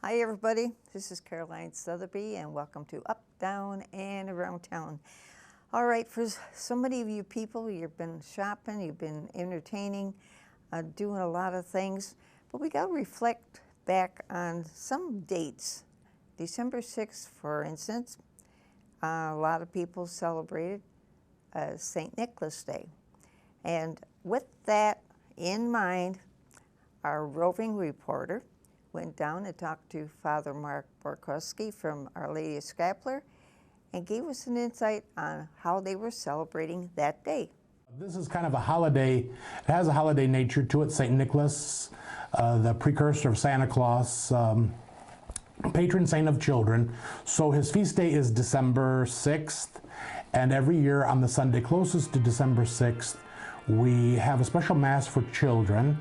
Hi everybody, this is Caroline Sotheby and welcome to Up, Down, and Around Town. All right, for so many of you people, you've been shopping, you've been entertaining, doing a lot of things, but we got to reflect back on some dates. December 6th, for instance, a lot of people celebrated St. Nicholas Day. And with that in mind, our roving reporter went down and talked to Father Mark Borkowski from Our Lady of Scapler and gave us an insight on how they were celebrating that day. This is kind of a holiday. It has a holiday nature to it. St. Nicholas, the precursor of Santa Claus, patron saint of children. So his feast day is December 6th, and every year on the Sunday closest to December 6th, we have a special mass for children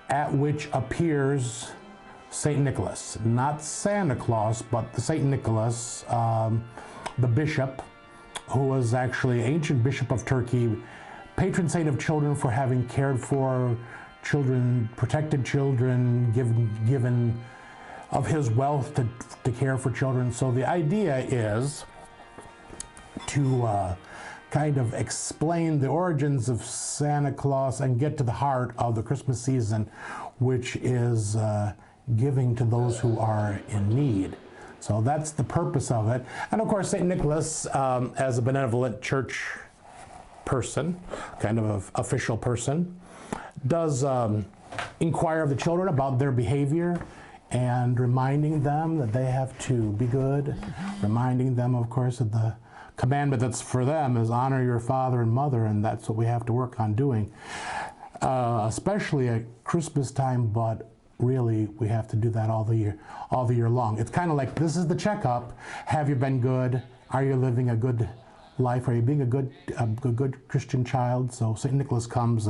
at which appears St. Nicholas, not Santa Claus, but the St. Nicholas, the bishop, who was actually ancient bishop of Turkey, patron saint of children for having cared for children, protected children, given of his wealth to care for children. So the idea is to kind of explain the origins of Santa Claus and get to the heart of the Christmas season, which is giving to those who are in need. So that's the purpose of it. And of course, St. Nicholas, as a benevolent church person, kind of an official person, does inquire of the children about their behavior and reminding them that they have to be good, reminding them, of course, that the commandment that's for them is honor your father and mother, and that's what we have to work on doing, especially at Christmas time, but really, we have to do that all the year long. It's kind of like, this is the checkup. Have you been good? Are you living a good life? Are you being a good Christian child? So St. Nicholas comes,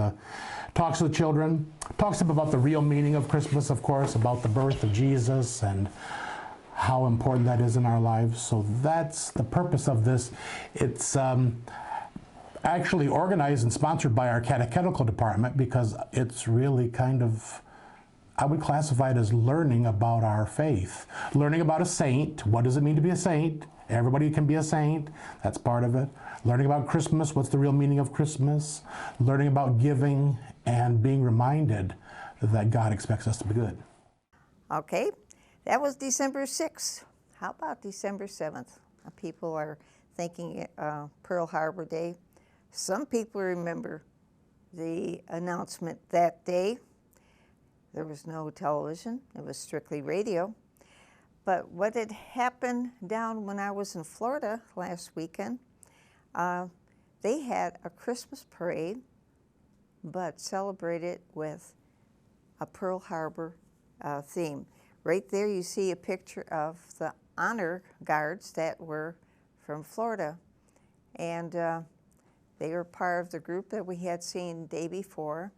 talks to the children, talks to them about the real meaning of Christmas, of course, about the birth of Jesus and how important that is in our lives. So that's the purpose of this. It's actually organized and sponsored by our catechetical department because it's really kind of, I would classify it as learning about our faith. Learning about a saint. What does it mean to be a saint? Everybody can be a saint. That's part of it. Learning about Christmas. What's the real meaning of Christmas? Learning about giving and being reminded that God expects us to be good. Okay, that was December 6th. How about December 7th? People are thinking Pearl Harbor Day. Some people remember the announcement that day. There was no television, it was strictly radio. But what had happened down when I was in Florida last weekend, they had a Christmas parade, but celebrated with a Pearl Harbor theme. Right there you see a picture of the honor guards that were from Florida. And they were part of the group that we had seen the day before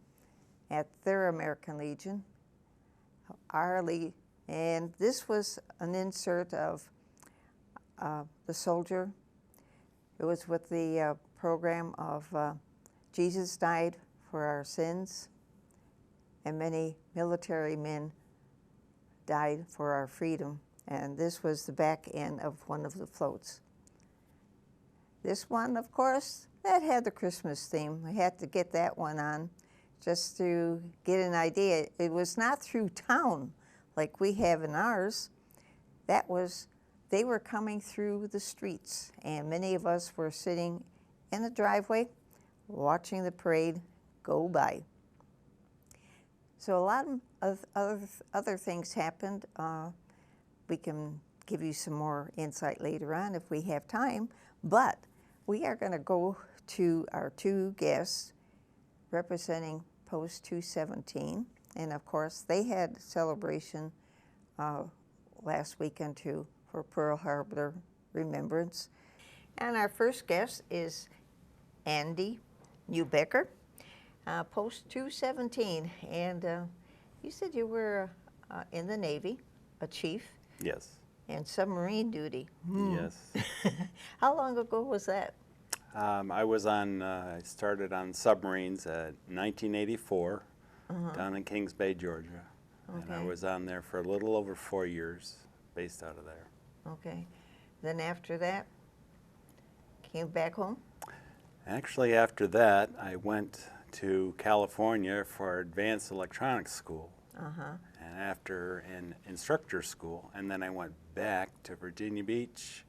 at their American Legion, our League, and this was an insert of the soldier. It was with the program of Jesus died for our sins, and many military men died for our freedom, and this was the back end of one of the floats. This one, of course, that had the Christmas theme. We had to get that one on just to get an idea. It was not through town like we have in ours. That was, they were coming through the streets, and many of us were sitting in the driveway watching the parade go by. So a lot of other things happened. We can give you some more insight later on if we have time, but we are going to go to our two guests representing Post 217, and of course they had celebration last weekend too for Pearl Harbor Remembrance. And our first guest is Andy Newbecker, Post 217, and you said you were in the Navy, a chief. Yes. and submarine duty. Yes. How long ago was that? I started on submarines at 1984 down in Kings Bay, Georgia. And I Okay. was on there for a little over 4 years, based out of there. Okay. Then after that, came back home? Actually, after that, I went to California for advanced electronics school, Uh-huh. and after an instructor school, and then I went back to Virginia Beach,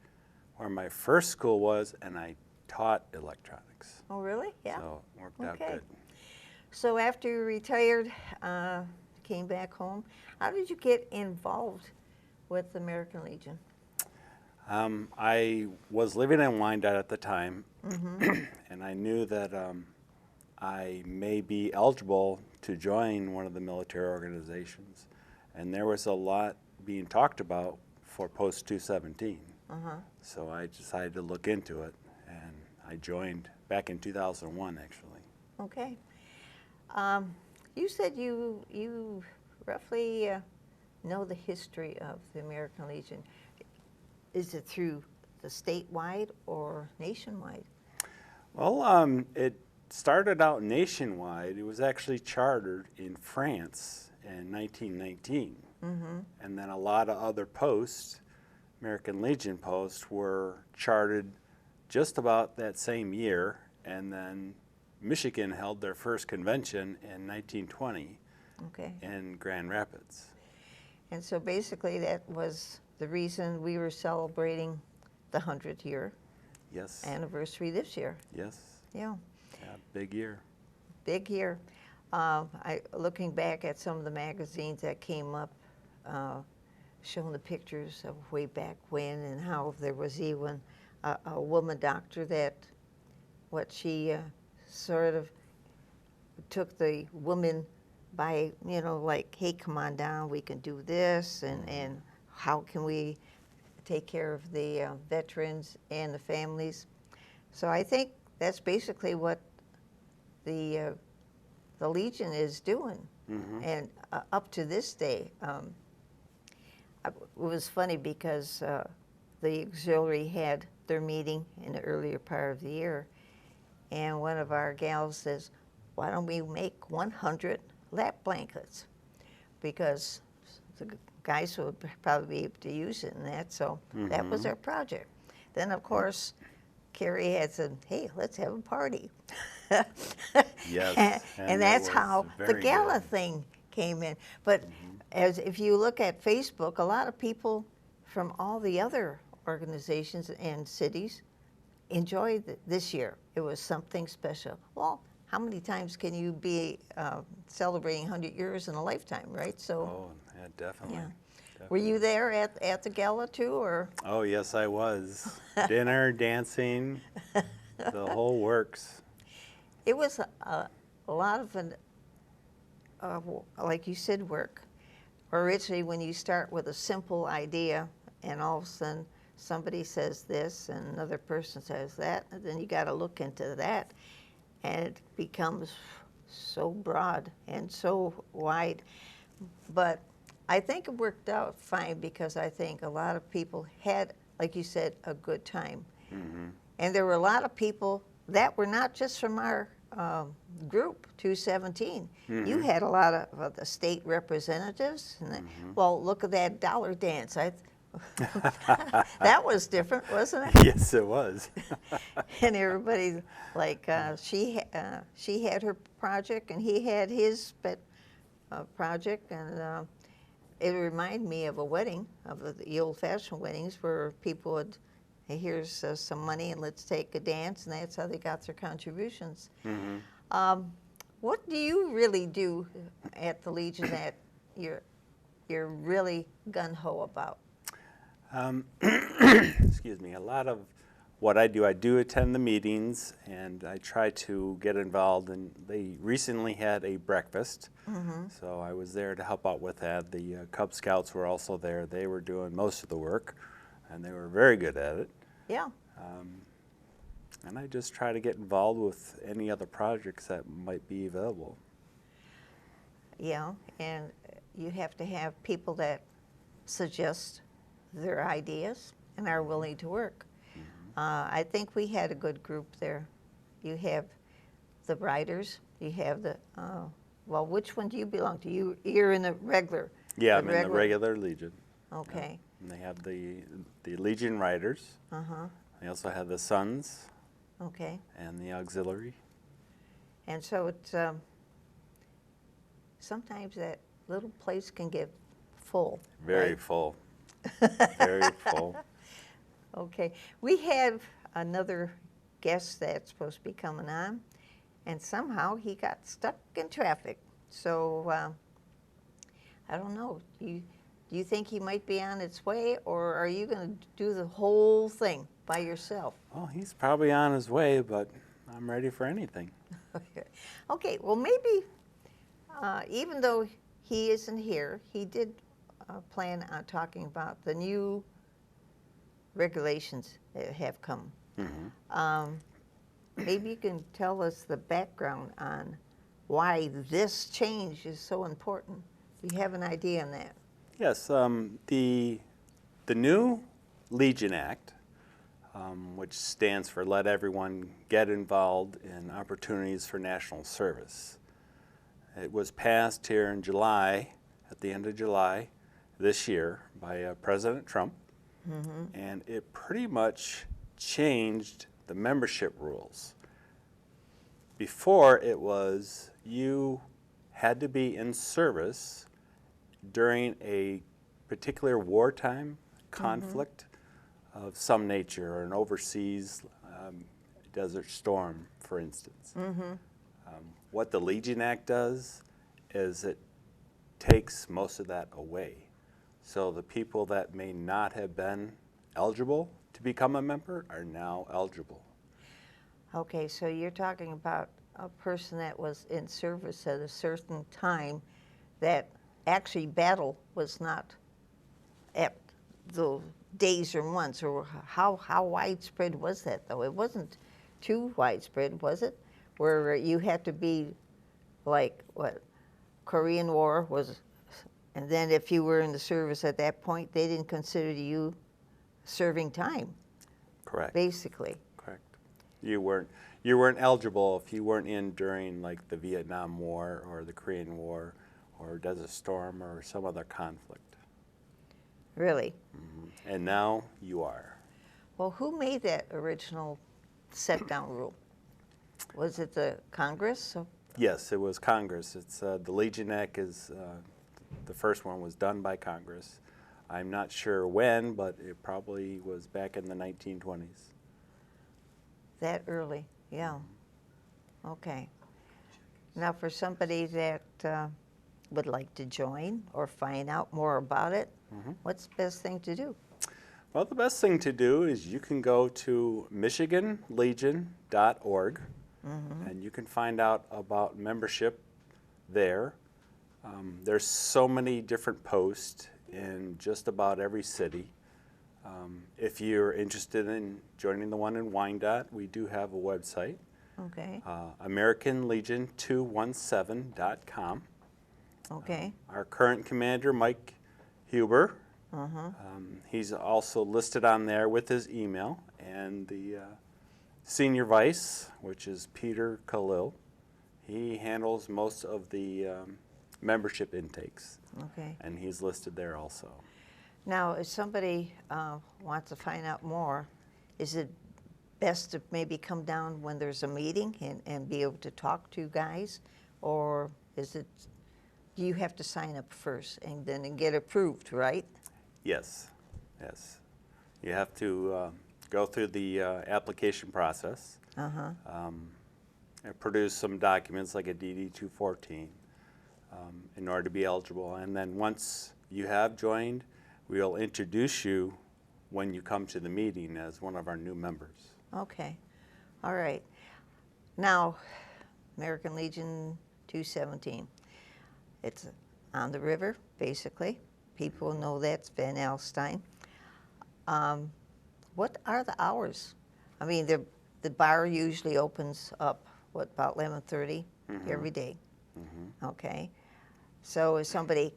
where my first school was, and I taught electronics. Oh, really? Yeah. So it worked out Okay. good. So after you retired, came back home, how did you get involved with the American Legion? I was living in Wyandotte at the time, and I knew that I may be eligible to join one of the military organizations. And there was a lot being talked about for post 217. So I decided to look into it, and I joined back in 2001, actually. Okay. You said you roughly know the history of the American Legion. Is it through the statewide or nationwide? Well, it started out nationwide. It was actually chartered in France in 1919. And then a lot of other posts, American Legion posts, were chartered just about that same year. And then Michigan held their first convention in 1920 Okay. in Grand Rapids. And so basically that was the reason we were celebrating the 100th year Yes. anniversary this year. Yes. Yeah, Yeah, big year. big year. Looking back at some of the magazines that came up, showing the pictures of way back when and how there was even a woman doctor that she sort of took the woman by, like, hey, come on down, we can do this, and how can we take care of the veterans and the families. So I think that's basically what the Legion is doing. And up to this day, it was funny because the auxiliary had their meeting in the earlier part of the year, and one of our gals says, why don't we make 100 lap blankets? Because the guys would probably be able to use it and that, so that was our project. Then, of course, Carrie had said, hey, let's have a party. Yes, and and that's it was how the very gala good. thing came in. But if you look at Facebook, a lot of people from all the other organizations and cities enjoyed this year. It was something special. Well, how many times can you be celebrating 100 years in a lifetime, right? So, Oh, yeah, definitely. yeah. Were you there at the gala too, or? Oh, yes, I was. Dinner, dancing, the whole works. It was a lot of like you said, work. Originally, when you start with a simple idea, and all of a sudden somebody says this and another person says that, and then you got to look into that, and it becomes so broad and so wide. But I think it worked out fine because I think a lot of people had, like you said, a good time. And there were a lot of people that were not just from our group, 217. You had a lot of the state representatives. And well, look at that dollar dance. That was different, wasn't it? Yes, it was. And everybody, like, she had her project and he had his project, and it reminded me of a wedding, of the old-fashioned weddings where people would, hey, here's some money and let's take a dance, and that's how they got their contributions. What do you really do at the Legion that you're really gung-ho about? Excuse me. A lot of what I do attend the meetings, and I try to get involved. And they recently had a breakfast, so I was there to help out with that. The Cub Scouts were also there. They were doing most of the work, and they were very good at it. Yeah. And I just try to get involved with any other projects that might be available. Yeah, and you have to have people that suggest their ideas and are willing to work. I think we had a good group there. You have the writers, you have the, well, which one do you belong to? You're in the regular. Yeah, I'm in the regular Legion. Okay. And they have the Legion Riders. Uh-huh. They also have the Sons Okay. and the Auxiliary. And so it's, sometimes that little place can get full. Very right? full. Very full. Okay. We have another guest that's supposed to be coming on, and somehow he got stuck in traffic. So I don't know. Do you think he might be on its way, or are you going to do the whole thing by yourself? Well, he's probably on his way, but I'm ready for anything. Okay. Well, maybe even though he isn't here, he did plan on talking about the new regulations that have come. Maybe you can tell us the background on why this change is so important. Do you have an idea on that? Yes, the new Legion Act, which stands for Let Everyone Get Involved in Opportunities for National Service. It was passed here in July, at the end of July this year, by President Trump, and it pretty much changed the membership rules. Before, it was you had to be in service during a particular wartime conflict of some nature, or an overseas desert storm, for instance. What the Legion Act does is it takes most of that away. So the people that may not have been eligible to become a member are now eligible. Okay, so you're talking about a person that was in service at a certain time that actually battle was not at the days or months, or how widespread was that, though? It wasn't too widespread, was it? Where you had to be like, what, Korean War was, and then if you were in the service at that point, they didn't consider you serving time, Correct. basically. Correct. You weren't eligible if you weren't in during like the Vietnam War or the Korean War or Desert Storm or some other conflict. Really? And now you are. Well, who made that original set-down rule? Was it the Congress? Yes, it was Congress. It's the Legion Act is the first one was done by Congress. I'm not sure when, but it probably was back in the 1920s. That early, yeah. Okay. Now, for somebody that would like to join or find out more about it, what's the best thing to do? Well, the best thing to do is you can go to michiganlegion.org and you can find out about membership there. There's so many different posts in just about every city. If you're interested in joining the one in Wyandotte, we do have a website, Okay, AmericanLegion217.com. okay, Our current commander, Mike Huber, he's also listed on there with his email, and the senior vice, which is Peter Khalil, he handles most of the membership intakes, okay. and he's listed there also. Now, if somebody wants to find out more, is it best to maybe come down when there's a meeting and be able to talk to guys? Or is it, do you have to sign up first and then get approved, right? Yes, yes. You have to go through the application process, and produce some documents like a DD-214 in order to be eligible. And then once you have joined, we'll introduce you when you come to the meeting as one of our new members. Okay, all right. Now, American Legion 217. It's on the river, basically. People know that's Van Alstyne. What are the hours? I mean, the bar usually opens up, what, about 11:30 every day? Okay. So if somebody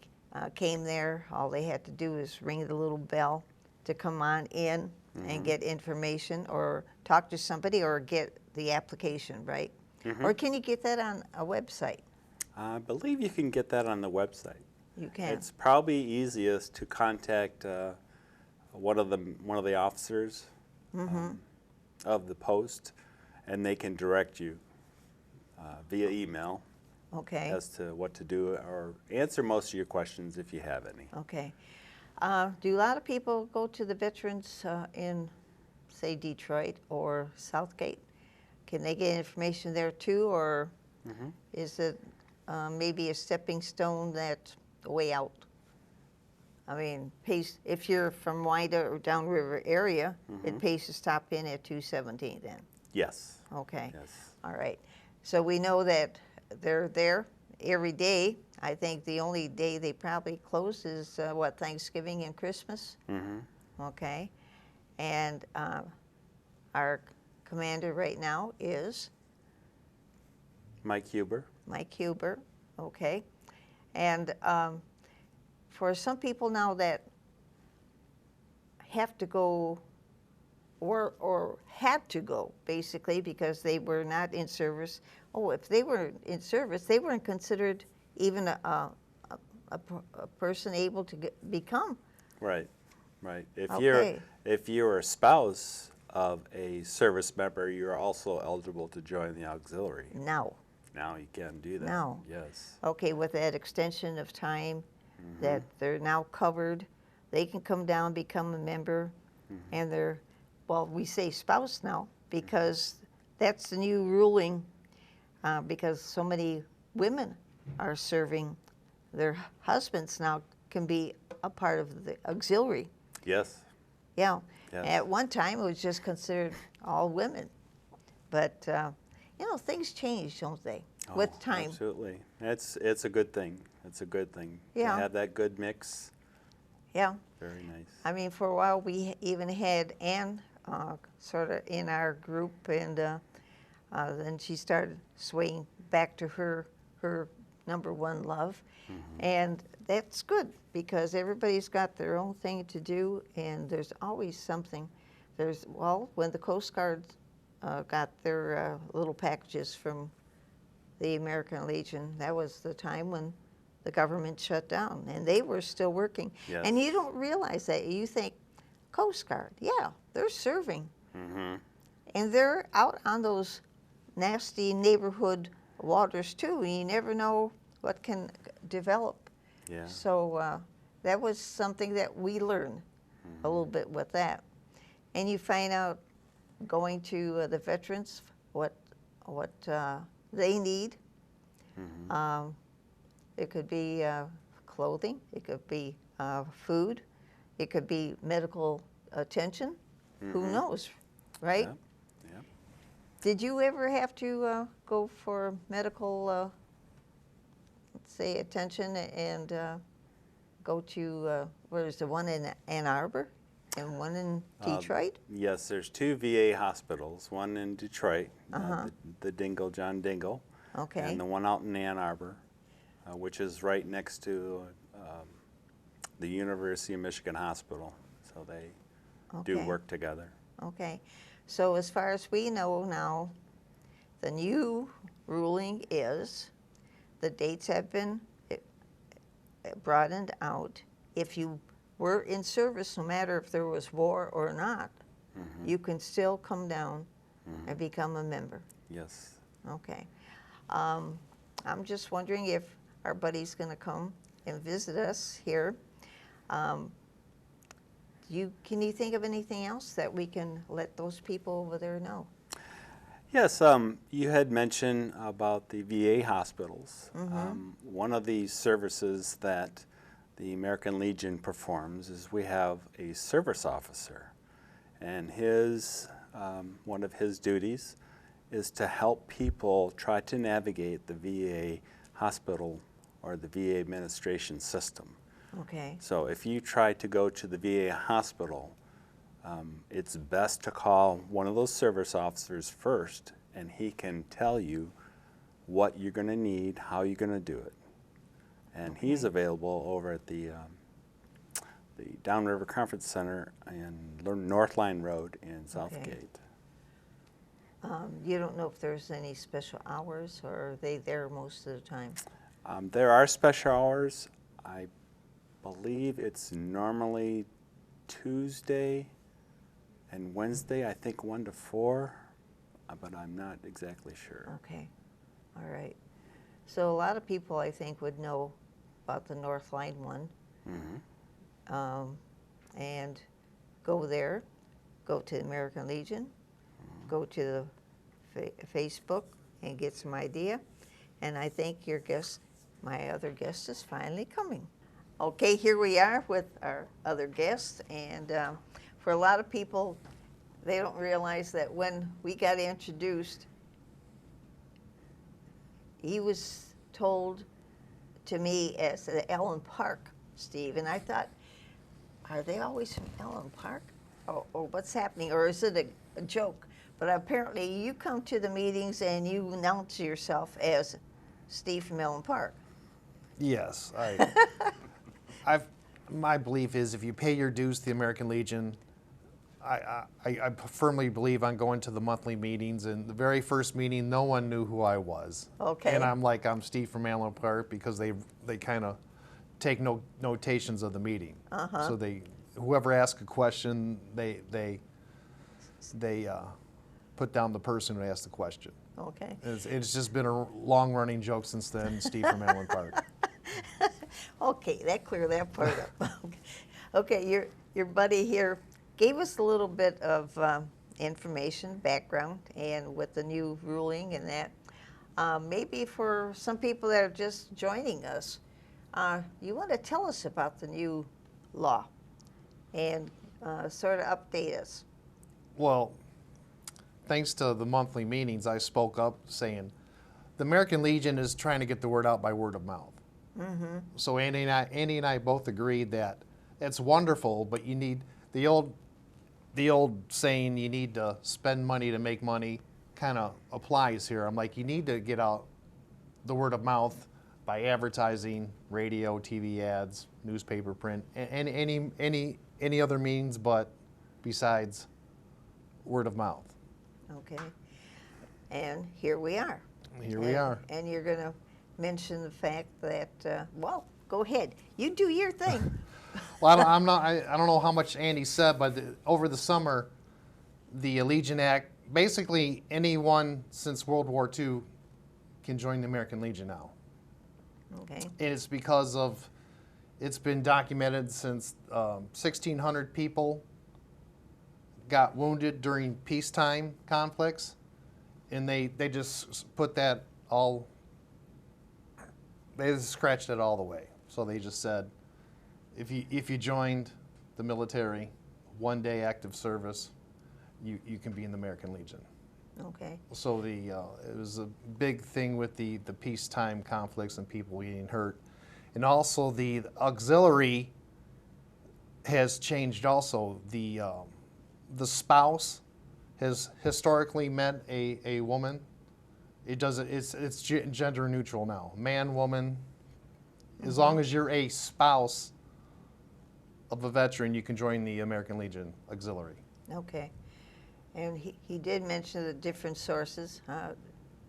came there, all they had to do is ring the little bell, to come on in and get information or talk to somebody or get the application, right? Or can you get that on a website? I believe you can get that on the website. You can. It's probably easiest to contact one of the officers of the post, and they can direct you via email Okay. as to what to do or answer most of your questions if you have any. Okay. Do a lot of people go to the veterans in, say, Detroit or Southgate? Can they get information there too, or is it maybe a stepping stone that way out? I mean, if you're from Wida or downriver area, it pays to stop in at 217 then. Yes. Okay. Yes. All right. So we know that they're there every day. I think the only day they probably close is Thanksgiving and Christmas. Okay. And our commander right now is Mike Huber. Mike Huber. Okay. And for some people now that have to go or had to go, basically, because they were not in service. Oh, if they were in service, they weren't considered even a person able to become. Right, right. Okay. If you're a spouse of a service member, you're also eligible to join the auxiliary. Now. Now you can do that. Now. Yes. Okay, with that extension of time that they're now covered, they can come down, become a member, and they're, well, we say spouse now because that's the new ruling because so many women are serving. Their husbands now can be a part of the auxiliary. Yes. Yeah. Yes. At one time, it was just considered all women. But, things change, don't they, with Oh, time? Absolutely. It's a good thing. It's a good thing Yeah. to have that good mix. Yeah. Very nice. I mean, for a while, we even had Anne sort of in our group, and then she started swaying back to her number one love. And that's good because everybody's got their own thing to do, and there's always something. When the Coast Guard got their little packages from the American Legion, that was the time when the government shut down, and they were still working. Yes. And you don't realize that. You think, Coast Guard, yeah, they're serving. And they're out on those nasty neighborhood waters too, and you never know what can develop. Yeah. So that was something that we learned a little bit with that. And you find out going to the veterans what they need. It could be clothing, it could be food, it could be medical attention. Who knows, right? Yeah. Yeah. Did you ever have to go for medical, let's say, attention and go to, where is the one in Ann Arbor and one in Detroit? Yes, there's two VA hospitals, one in Detroit, the John Dingle, Okay. and the one out in Ann Arbor, which is right next to the University of Michigan Hospital. So they do Okay. work together. Okay. So as far as we know now, the new ruling is the dates have been broadened out. If you were in service, no matter if there was war or not, you can still come down and become a member. Yes. Okay. I'm just wondering if our buddy's going to come and visit us here. Can you think of anything else that we can let those people over there know? Yes, you had mentioned about the VA hospitals. One of the services that the American Legion performs is we have a service officer, and one of his duties is to help people try to navigate the VA hospital or the VA administration system. Okay. So if you try to go to the VA hospital, it's best to call one of those service officers first, and he can tell you what you're going to need, how you're going to do it. And he's available over at the the Downriver Conference Center and North Line Road in Southgate. You don't know if there's any special hours, or are they there most of the time? There are special hours. I believe it's normally Tuesday and Wednesday, I think 1 to 4, but I'm not exactly sure. Okay, all right. So a lot of people, I think, would know about the North Line one, and go there, go to the American Legion, go to the Facebook and get some idea. And I think your guest, my other guest, is finally coming. Okay, here we are with our other guest, and for a lot of people, they don't realize that when we got introduced, he was told to me as Ellen Park, Steve, and I thought, are they always from Ellen Park? Or what's happening? Or is it a joke? But apparently you come to the meetings and you announce yourself as Steve from Ellen Park. Yes, my belief is if you pay your dues to the American Legion, I firmly believe on going to the monthly meetings. And the very first meeting, no one knew who I was. Okay. And I'm Steve from Allen Park because they kind of take notations of the meeting. So whoever asks a question, they put down the person who asked the question. Okay. It's just been a long-running joke since then, Steve from Allen Park. Okay, that cleared that part up. Okay, your buddy here gave us a little bit of information, background, and with the new ruling and that. Maybe for some people that are just joining us, you want to tell us about the new law and sort of update us. Well, thanks to the monthly meetings, I spoke up saying the American Legion is trying to get the word out by word of mouth. So Andy and I both agreed that it's wonderful, but you need the old saying, you need to spend money to make money, kind of applies here. I'm like, you need to get out the word of mouth by advertising, radio, TV ads, newspaper, print, and any other means, but besides word of mouth. Okay. And here we are. Here we are. And you're going to mention the fact that, well, go ahead. You do your thing. Well, I don't know how much Andy said, but over the summer, the Legion Act, basically anyone since World War II can join the American Legion now. Okay. And it's because of, it's been documented since 1,600 people got wounded during peacetime conflicts, and they just put that all, they just scratched it all the way. So they just said, if you joined the military, 1 day active service, you can be in the American Legion. Okay. So it was a big thing with the peacetime conflicts and people getting hurt. And also the auxiliary has changed also. The spouse has historically meant a woman. It's gender neutral now. Man, woman, as long as you're a spouse of a veteran, you can join the American Legion Auxiliary. Okay. And he did mention the different sources.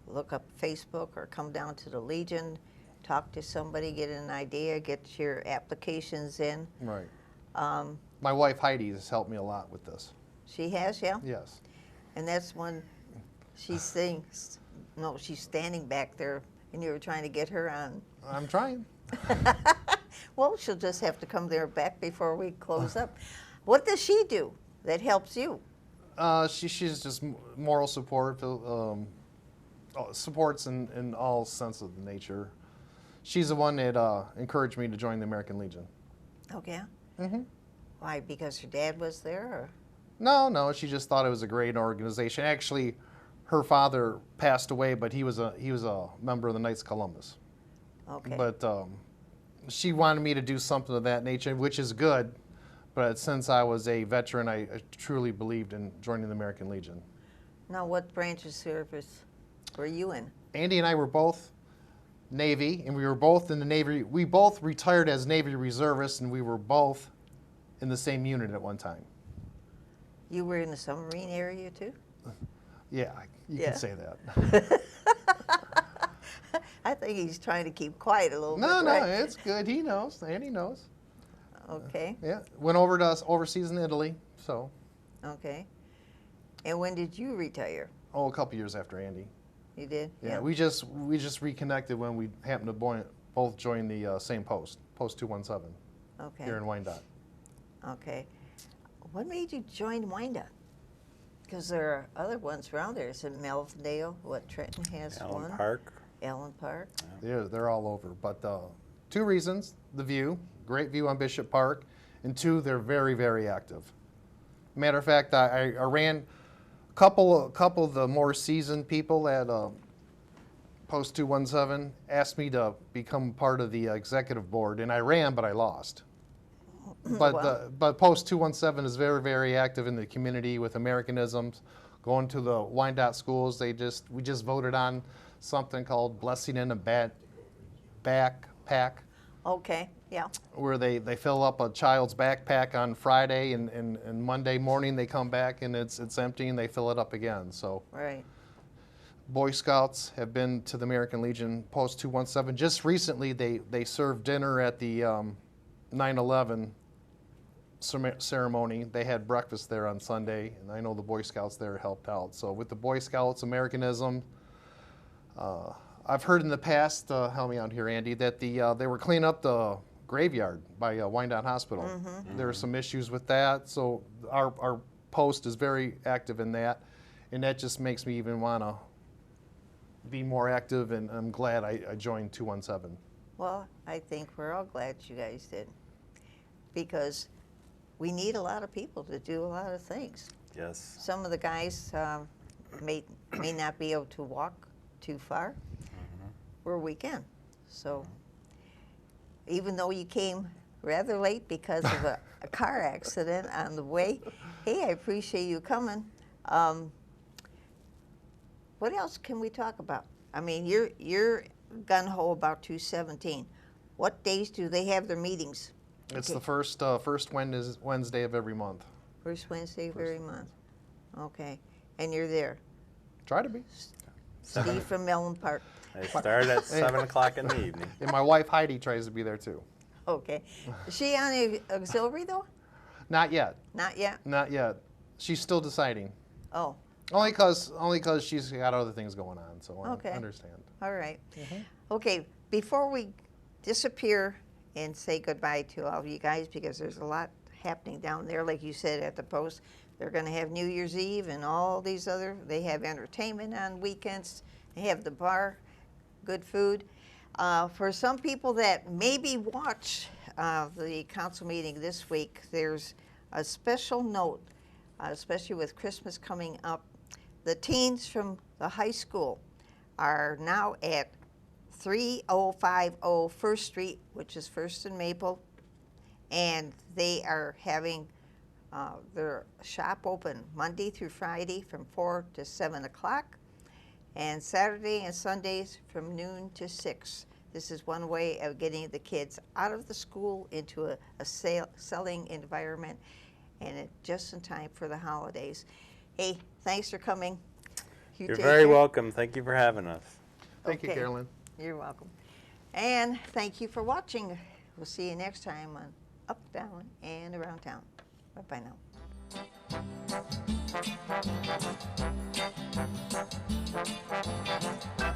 Look up Facebook or come down to the Legion, talk to somebody, get an idea, get your applications in. Right. My wife Heidi has helped me a lot with this. She has, yeah? Yes. And that's when she's saying, no, she's standing back there and you were trying to get her on. I'm trying. Well, she'll just have to come there back before we close up. What does she do that helps you? She's just moral support, supports in all sense of the nature. She's the one that encouraged me to join the American Legion. Okay. Mm-hmm. Why? Because her dad was there? Or? No, she just thought it was a great organization. Actually, her father passed away, but he was a member of the Knights of Columbus. Okay. But she wanted me to do something of that nature, which is good. But since I was a veteran, I truly believed in joining the American Legion. Now, what branch of service were you in? Andy and I were both Navy, and we were both in the Navy. We both retired as Navy reservists, and we were both in the same unit at one time. You were in the submarine area too? Yeah, you Yeah. can say that. I think he's trying to keep quiet a little No, bit. no, Right? it's good. He knows. Andy knows. Okay, Yeah, went over to overseas in Italy. So, okay. And when did you retire? a couple years after Andy. You did? Yeah, we just reconnected when we happened to both join the same post 217 Okay. here in Wyandotte. Okay. What made you join Wyandotte? Because there are other ones around there. Is it Melvindale? What, Trenton has Allen one? Park. Allen Park. They're all over. But 2 reasons: the view, great view on Bishop Park, and 2, they're very, very active. Matter of fact, I ran a couple of the more seasoned people at Post 217 asked me to become part of the executive board, and I ran, but I lost. But Wow. but Post 217 is very, very active in the community with Americanisms, going to the Wyandotte schools. We just voted on something called Blessing in a Backpack, Okay, yeah. where they fill up a child's backpack on Friday, and Monday morning they come back and it's empty and they fill it up again. So Right. Boy Scouts have been to the American Legion Post 217. Just recently they served dinner at the 9/11 ceremony. They had breakfast there on Sunday, and I know the Boy Scouts there helped out. So with the Boy Scouts, Americanism, I've heard in the past, help me out here, Andy, that they were cleaning up the graveyard by Wyandotte Hospital. There were some issues with that, so our post is very active in that, and that just makes me even want to be more active, and I'm glad I joined 217. Well, I think we're all glad you guys did. Because we need a lot of people to do a lot of things. Yes. Some of the guys may not be able to walk too far where we can. So even though you came rather late because of a car accident on the way, hey, I appreciate you coming. What else can we talk about? I mean, you're gung-ho about 217. What days do they have their meetings? It's Okay. the first Wednesday of every month. First Wednesday of every month. Okay. And you're there. Try to be. Steve from Mellon Park. They start at 7 o'clock in the evening. And my wife Heidi tries to be there too. Okay. Is she on the auxiliary though? Not yet. Not yet? Not yet. She's still deciding. Oh, Only because she's got other things going on. So Okay. I understand. all right. Okay, before we disappear and say goodbye to all of you guys, because there's a lot happening down there, like you said at the post. They're going to have New Year's Eve and all these other, they have entertainment on weekends. They have the bar, good food. For some people that maybe watch the council meeting this week, there's a special note, especially with Christmas coming up. The teens from the high school are now at 3050 First Street, which is First and Maple, and they are having their shop open Monday through Friday from 4 to 7 o'clock, and Saturday and Sundays from noon to 6. This is one way of getting the kids out of the school into a selling environment, and it just in time for the holidays. Hey, thanks for coming. You You're take very care. welcome. Thank you for having us. Thank you, Okay. Carolyn. You're welcome. And thank you for watching. We'll see you next time on Up, Down, and Around Town. Bye-bye now.